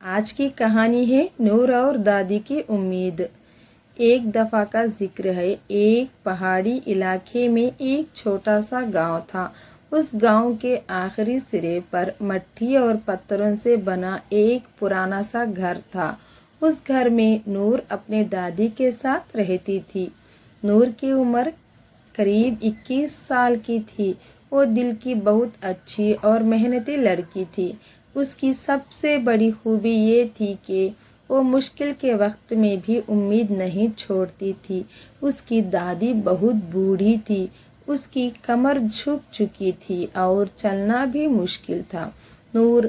آج کی کہانی ہے نور اور دادی کی امید۔ ایک دفعہ کا ذکر ہے، ایک پہاڑی علاقے میں ایک چھوٹا سا گاؤں تھا۔ اس گاؤں کے آخری سرے پر مٹی اور پتھروں سے بنا ایک پرانا سا گھر تھا۔ اس گھر میں نور اپنے دادی کے ساتھ رہتی تھی۔ نور کی عمر قریب 21 سال کی تھی۔ وہ دل کی بہت اچھی اور محنتی لڑکی تھی۔ اس کی سب سے بڑی خوبی یہ تھی کہ وہ مشکل کے وقت میں بھی امید نہیں چھوڑتی تھی۔ اس کی دادی بہت بوڑھی تھی، اس کی کمر جھک چکی تھی اور چلنا بھی مشکل تھا۔ نور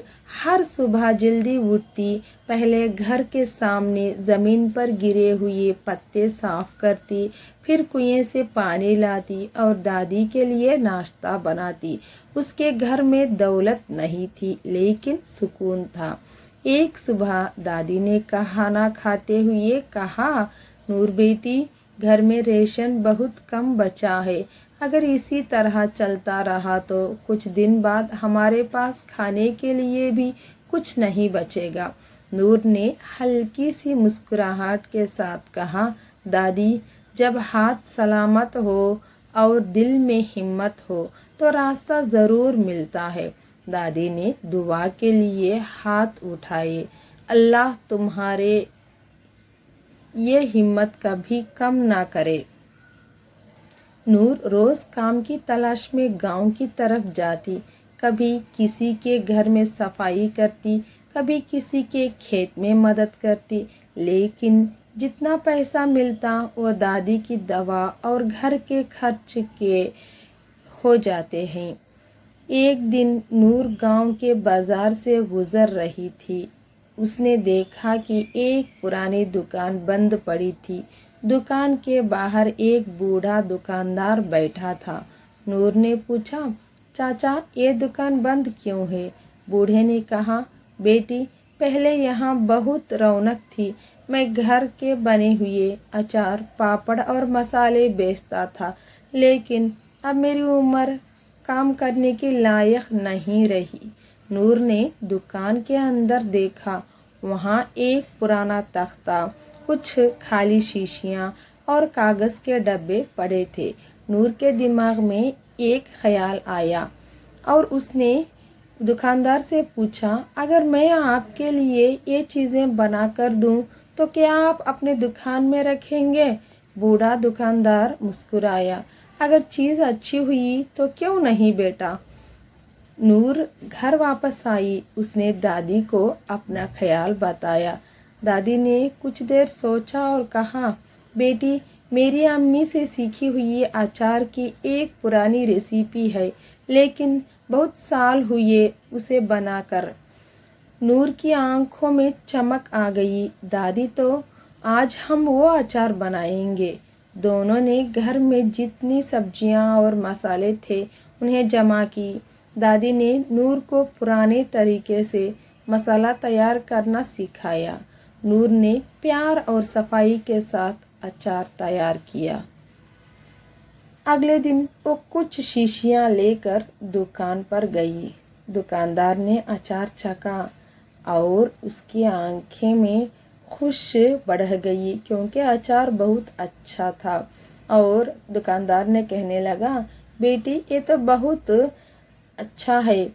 ہر صبح جلدی اٹھتی، پہلے گھر کے سامنے زمین پر گرے ہوئے پتے صاف کرتی، پھر کنویں سے پانی لاتی اور دادی کے لیے ناشتہ بناتی۔ اس کے گھر میں دولت نہیں تھی لیکن سکون تھا۔ ایک صبح دادی نے کھانا کھاتے ہوئے کہا، نور بیٹی، گھر میں ریشن بہت کم بچا ہے۔ اگر اسی طرح چلتا رہا تو کچھ دن بعد ہمارے پاس کھانے کے لیے بھی کچھ نہیں بچے گا۔ نور نے ہلکی سی مسکراہٹ کے ساتھ کہا، دادی، جب ہاتھ سلامت ہو اور دل میں ہمت ہو تو راستہ ضرور ملتا ہے۔ دادی نے دعا کے لیے ہاتھ اٹھائے، اللہ تمہارے یہ ہمت کبھی کم نہ کرے۔ نور روز کام کی تلاش میں گاؤں کی طرف جاتی، کبھی کسی کے گھر میں صفائی کرتی، کبھی کسی کے کھیت میں مدد کرتی، لیکن جتنا پیسہ ملتا وہ دادی کی دوا اور گھر کے خرچ کے ہو جاتے ہیں۔ ایک دن نور گاؤں کے بازار سے گزر رہی تھی۔ اس نے دیکھا کہ ایک پرانی دکان بند پڑی تھی۔ دکان کے باہر ایک بوڑھا دکاندار بیٹھا تھا۔ نور نے پوچھا، چاچا، یہ دکان بند کیوں ہے؟ بوڑھے نے کہا، بیٹی، پہلے یہاں بہت رونق تھی۔ میں گھر کے بنے ہوئے اچار، پاپڑ اور مسالے بیچتا تھا، لیکن اب میری عمر کام کرنے کے لائق نہیں رہی۔ نور نے دکان کے اندر دیکھا، وہاں ایک پرانا تختہ، کچھ خالی شیشیاں اور کاغذ کے ڈبے پڑے تھے۔ نور کے دماغ میں ایک خیال آیا اور اس نے دکاندار سے پوچھا، اگر میں آپ کے لیے یہ چیزیں بنا کر دوں تو کیا آپ اپنے دکان میں رکھیں گے؟ بوڑھا دکاندار مسکرایا، اگر چیز اچھی ہوئی تو کیوں نہیں بیٹا۔ نور گھر واپس آئی۔ اس نے دادی کو اپنا خیال بتایا۔ دادی نے کچھ دیر سوچا اور کہا، بیٹی، میری امی سے سیکھی ہوئی اچار کی ایک پرانی ریسیپی ہے، لیکن بہت سال ہوئے اسے بنا کر۔ نور کی آنکھوں میں چمک آ گئی، دادی، تو آج ہم وہ اچار بنائیں گے۔ دونوں نے گھر میں جتنی سبزیاں اور مسالے تھے انہیں جمع کی۔ دادی نے نور کو پرانے طریقے سے مسالہ تیار کرنا سکھایا۔ نور نے پیار اور صفائی کے ساتھ اچار تیار کیا۔ اگلے دن وہ کچھ شیشیاں لے کر دکان پر گئی۔ دکاندار نے اچار چکھا اور اس کی آنکھیں میں خوشی بڑھ گئی کیونکہ اچار بہت اچھا تھا، اور دکاندار نے کہنے لگا، بیٹی، یہ تو بہت اچھا ہے۔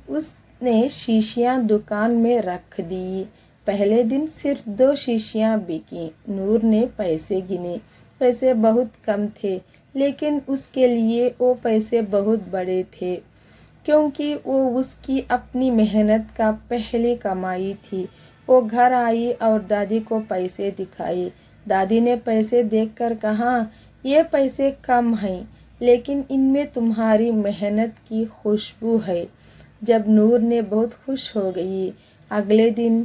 اس نے شیشیاں دکان میں رکھ دی۔ پہلے دن صرف 2 شیشیاں بکیں۔ نور نے پیسے گنے۔ پیسے بہت کم تھے، لیکن اس کے لیے وہ پیسے بہت بڑے تھے، کیونکہ وہ اس کی اپنی محنت کا پہلی کمائی تھی۔ وہ گھر آئی اور دادی کو پیسے دکھائے۔ دادی نے پیسے دیکھ کر کہا، یہ پیسے کم ہیں، لیکن ان میں تمہاری محنت کی خوشبو ہے۔ جب نور نے بہت خوش ہو گئی۔ اگلے دن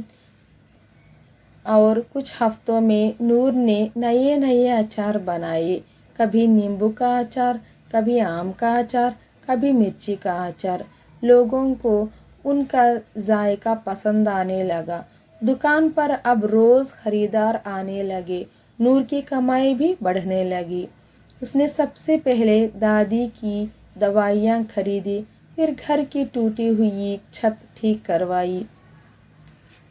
اور کچھ ہفتوں میں نور نے نئے نئے اچار بنائے، کبھی نیمبو کا اچار، کبھی آم کا اچار، کبھی مرچی کا اچار۔ لوگوں کو ان کا ذائقہ پسند آنے لگا۔ دکان پر اب روز خریدار آنے لگے۔ نور کی کمائی بھی بڑھنے لگی۔ اس نے سب سے پہلے دادی کی دوائیاں خریدی، پھر گھر کی ٹوٹی ہوئی چھت ٹھیک کروائی۔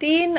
3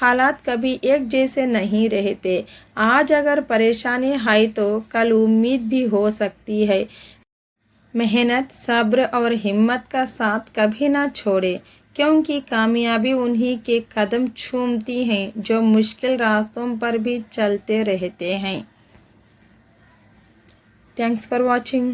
حالات کبھی ایک جیسے نہیں رہتے۔ آج اگر پریشانی ہے تو کل امید بھی ہو سکتی ہے۔ محنت، صبر اور ہمت کا ساتھ کبھی نہ چھوڑے، کیونکہ کامیابی انہی کے قدم چومتی ہیں جو مشکل راستوں پر بھی چلتے رہتے ہیں۔ Thanks for watching.